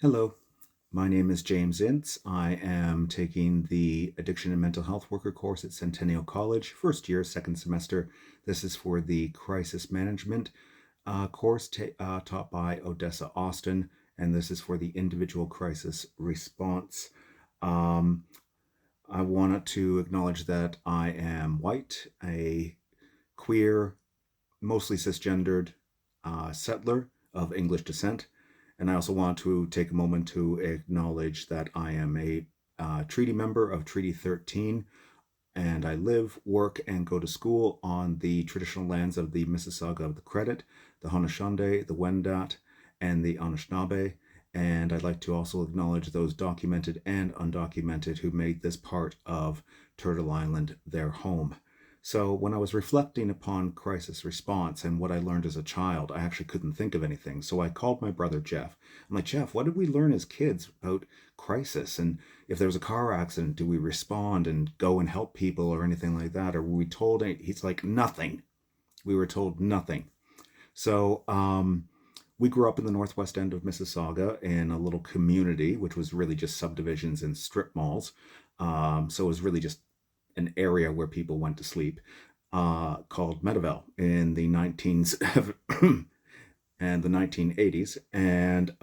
Hello, my name is James Ince. I am taking the Addiction and Mental Health Worker course at Centennial College, first year, second semester. This is for the Crisis Management course taught by Odessa Austin, and this is for the Individual Crisis Response. Um, I wanted to acknowledge that I am white, a queer, mostly cisgendered settler of English descent. And I also want to take a moment to acknowledge that I am a treaty member of Treaty 13, and I live, work, and go to school on the traditional lands of the Mississauga of the Credit, the Haudenosaunee, the Wendat, and the Anishinaabe. And I'd like to also acknowledge those documented and undocumented who made this part of Turtle Island their home. So when I was reflecting upon crisis response and what I learned as a child, I actually couldn't think of anything. So I called my brother Jeff. I'm like, Jeff, what did we learn as kids about crisis? And if there was a car accident, do we respond and go and help people or anything like that? Or were we told? He's like, nothing. We were told nothing. So we grew up in the northwest end of Mississauga in a little community, which was really just subdivisions and strip malls. So it was really just an area where people went to sleep, called Meadowvale in the 19s and the 1980s. And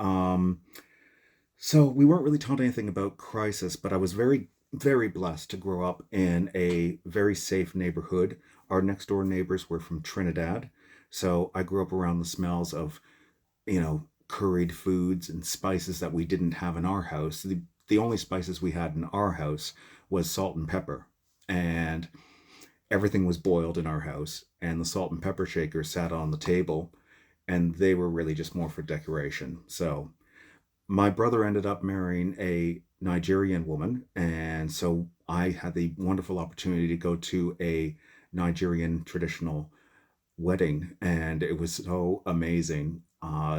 so we weren't really taught anything about crisis, but I was very, very blessed to grow up in a very safe neighborhood. Our next door neighbors were from Trinidad. So I grew up around the smells of, curried foods and spices that we didn't have in our house. The only spices we had in our house was salt and pepper. And everything was boiled in our house, and the salt and pepper shakers sat on the table, and they were really just more for decoration. So my brother ended up marrying a Nigerian woman, and so I had the wonderful opportunity to go to a Nigerian traditional wedding, and it was so amazing.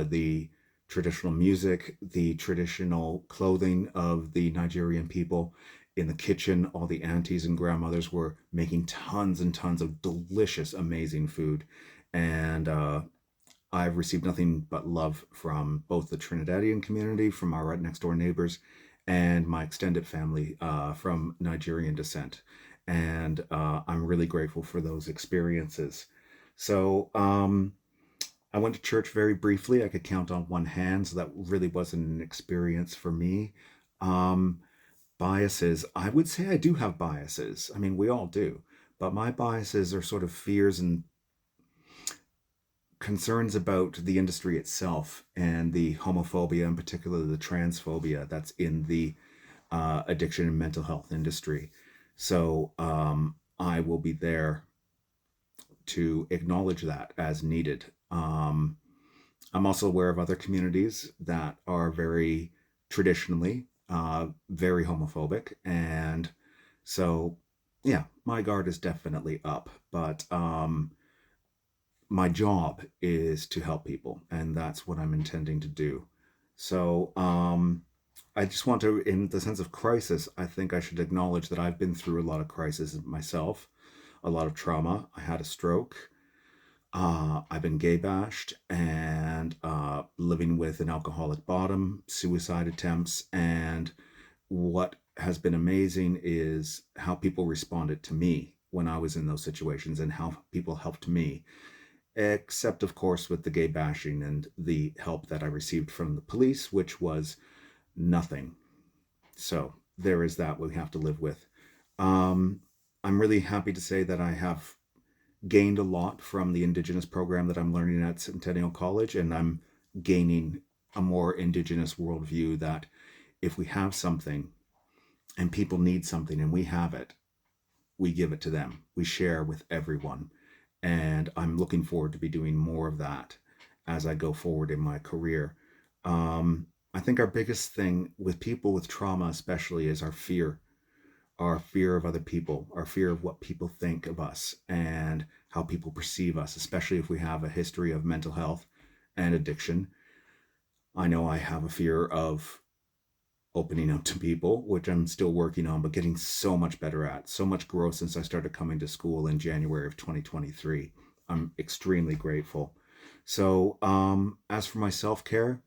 The traditional music, the traditional clothing of the Nigerian people. In the kitchen, all the aunties and grandmothers were making tons and tons of delicious, amazing food. And I've received nothing but love from both the Trinidadian community, from our right next door neighbors, and my extended family from Nigerian descent. And I'm really grateful for those experiences. So I went to church very briefly. I could count on one hand, so that really wasn't an experience for me. Um, Biases. I would say I do have biases. I mean, we all do. But my biases are sort of fears and concerns about the industry itself and the homophobia, in particular the transphobia that's in the addiction and mental health industry. So I will be there to acknowledge that as needed. I'm also aware of other communities that are very traditionally very homophobic. And so, yeah, my guard is definitely up. But my job is to help people, and that's what I'm intending to do. So I just want to, in the sense of crisis, I think I should acknowledge that I've been through a lot of crises myself, a lot of trauma. I had a stroke. I've been gay bashed and living with an alcoholic bottom, suicide attempts. And what has been amazing is how people responded to me when I was in those situations and how people helped me, except, of course, with the gay bashing and the help that I received from the police, which was nothing. So there is that we have to live with. Um, I'm really happy to say that I have gained a lot from the Indigenous program that I'm learning at Centennial College, and I'm gaining a more Indigenous worldview that if we have something and people need something and we have it, we give it to them. We share with everyone. And I'm looking forward to be doing more of that as I go forward in my career. I think our biggest thing with people with trauma, especially, is our fear of other people, our fear of what people think of us and how people perceive us, especially if we have a history of mental health and addiction. I know I have a fear of opening up to people, which I'm still working on, but getting so much better at. So much growth since I started coming to school in January of 2023. I'm extremely grateful. So as for my self care,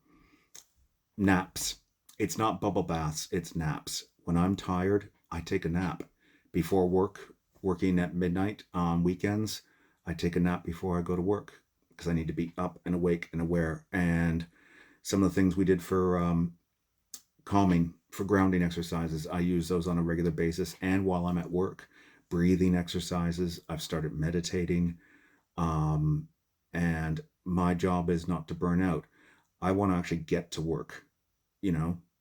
Naps. It's not bubble baths, it's naps. When I'm tired, I take a nap. Before work, working at midnight on weekends, I take a nap before I go to work because I need to be up and awake and aware. And some of the things we did for calming, for grounding exercises, I use those on a regular basis. And while I'm at work, breathing exercises, I've started meditating. Um, and my job is not to burn out. I want to actually get to work.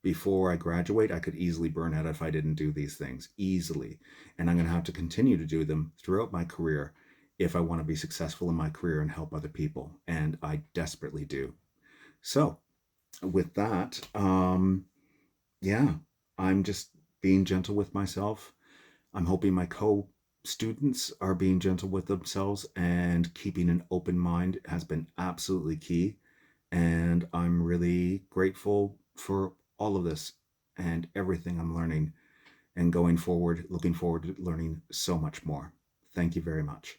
Before I graduate, I could easily burn out if I didn't do these things easily. And I'm going to have to continue to do them throughout my career if I want to be successful in my career and help other people. And I desperately do. So, with that, yeah, I'm just being gentle with myself. I'm hoping my co students are being gentle with themselves, and keeping an open mind has been absolutely key. And I'm really grateful for all of this and everything I'm learning, and going forward, looking forward to learning so much more. Thank you very much.